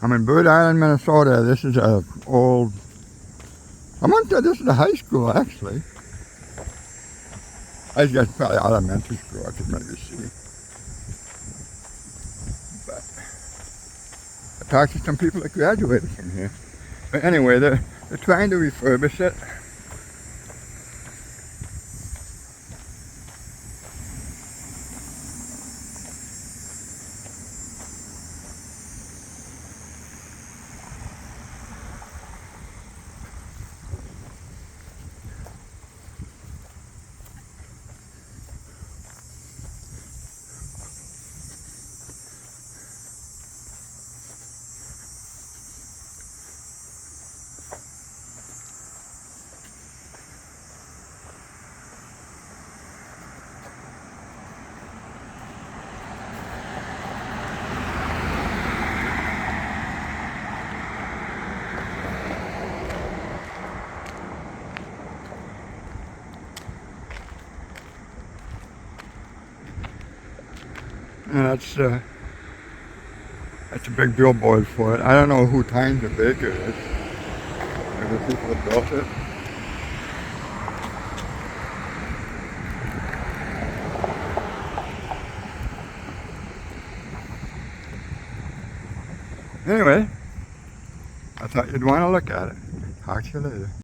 I'm in Bird Island, Minnesota. This is a old, I want to say this is a high school actually. I guess probably elementary school, I could maybe see. But I talked to some people that graduated from here. But anyway, they're trying to refurbish it. And that's a big billboard for it. I don't know who Tynes the Baker is. Maybe the people that built it. Anyway, I thought you'd want to look at it. Talk to you later.